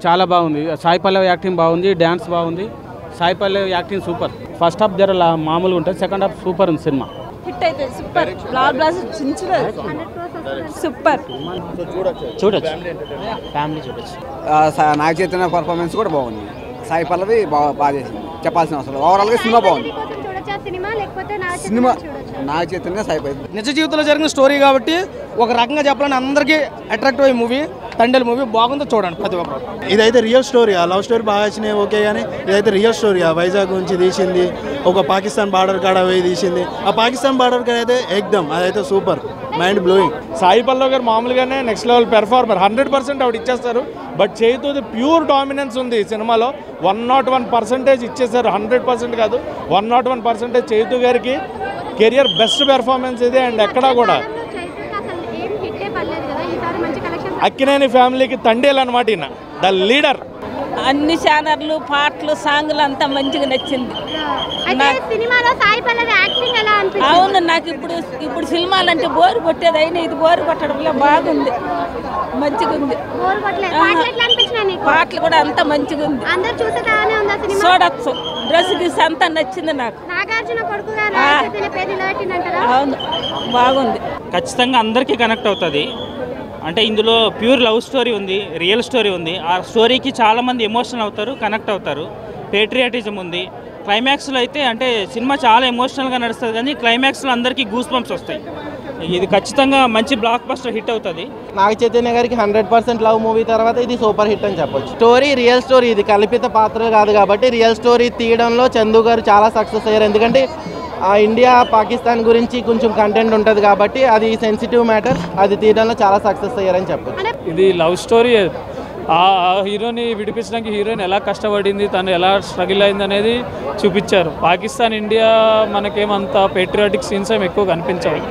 చాలా బాగుంది. సాయి పల్లవి యాక్టింగ్ బాగుంది, డ్యాన్స్ బాగుంది. Sai Pallavi acting super. First half జర మామూలుగా ఉంటుంది, సెకండ్ హాఫ్ సూపర్ ఉంది సినిమా. హిట్ అయితే సూపర్. సూపర్ చూడొచ్చు, ఫ్యామిలీ చూడొచ్చు. నాగ చైతన్య పర్ఫార్మెన్స్ కూడా బాగుంది. సాయి పల్లవి బాగా చేసింది, చెప్పాల్సిన అవసరం. ఓవరాల్గా సినిమా బాగుంది. సినిమా నాగ చైతన్య సాయి పల్లవి నిజ జీవితంలో జరిగిన స్టోరీ కాబట్టి ఒక రకంగా చెప్పాలని అందరికీ అట్రాక్టివ్ అయ్యే మూవీ. తండేల్ మూవీ బాగుందో చూడండి ప్రతి ఒక్కరు. ఇదైతే రియల్ స్టోరీ. ఆ లవ్ స్టోరీ బాగా వచ్చినాయి ఓకే, కానీ ఇదైతే రియల్ స్టోరీ. ఆ వైజాగ్ నుంచి తీసింది, ఒక పాకిస్తాన్ బార్డర్ కాడ పోయి తీసింది. ఆ పాకిస్తాన్ బార్డర్ కాడ అయితే ఎక్దమ్ అదైతే super, mind blowing. Sai Pallavi గారు మామూలుగానే నెక్స్ట్ లెవెల్ పెర్ఫార్మర్, 100% ఆవిడ ఇచ్చేస్తారు. బట్ చేతుది ప్యూర్ డామినెన్స్ ఉంది ఈ సినిమాలో. 101% ఇచ్చేసారు, 100% కాదు, 101% చేతు గారికి కెరియర్ బెస్ట్ పెర్ఫార్మెన్స్ ఇది. అండ్ ఎక్కడా కూడా అక్కినేని ఫ్యామిలీకి తండేలు అనమాట ఈయన, ద లీడర్. అన్ని ఛానర్లు, పాటలు, సాంగ్లు అంతా మంచిగా నచ్చింది. అవును, నాకు ఇప్పుడు సినిమాలు అంటే బోరు కొట్టేది, అయినా ఇది బోరు కొట్టడంలో బాగుంది, మంచిగా ఉంది. పాటలు కూడా అంతా మంచిగా ఉంది, చూడొచ్చు. డ్రెస్ గీసి అంతా నచ్చింది నాకు. అవును, బాగుంది. ఖచ్చితంగా అందరికీ కనెక్ట్ అవుతుంది. అంటే ఇందులో ప్యూర్ లవ్ స్టోరీ ఉంది, రియల్ స్టోరీ ఉంది. ఆ స్టోరీకి చాలామంది ఎమోషనల్ అవుతారు, కనెక్ట్ అవుతారు. పేట్రియాటిజం ఉంది. క్లైమాక్స్లో అయితే అంటే సినిమా చాలా ఎమోషనల్గా నడుస్తుంది, కానీ క్లైమాక్స్లో అందరికీ గూస్ బంప్స్ వస్తాయి. ఇది ఖచ్చితంగా మంచి బ్లాక్ బస్టర్ హిట్ అవుతుంది. నాగ చైతన్య గారికి 100% లవ్ మూవీ తర్వాత ఇది సూపర్ హిట్ అని చెప్పొచ్చు. స్టోరీ రియల్ స్టోరీ, ఇది కల్పిత పాత్రలు కాదు కాబట్టి రియల్ స్టోరీ తీయడంలో చందు గారు చాలా సక్సెస్ అయ్యారు. ఎందుకంటే ఇండియా పాకిస్తాన్ గురించి కొంచెం కంటెంట్ ఉంటుంది కాబట్టి అది సెన్సిటివ్ మ్యాటర్, అది తీయడంలో చాలా సక్సెస్ అయ్యారని చెప్పొచ్చు. ఇది లవ్ స్టోరీ. ఆ హీరోని విడిపించడానికి హీరోయిన్ ఎలా కష్టపడింది, తను ఎలా స్ట్రగుల్ అయింది అనేది చూపించారు. పాకిస్తాన్ ఇండియా మనకేమంత పేట్రియాటిక్ సీన్స్ ఏమి ఎక్కువ కనిపించవు.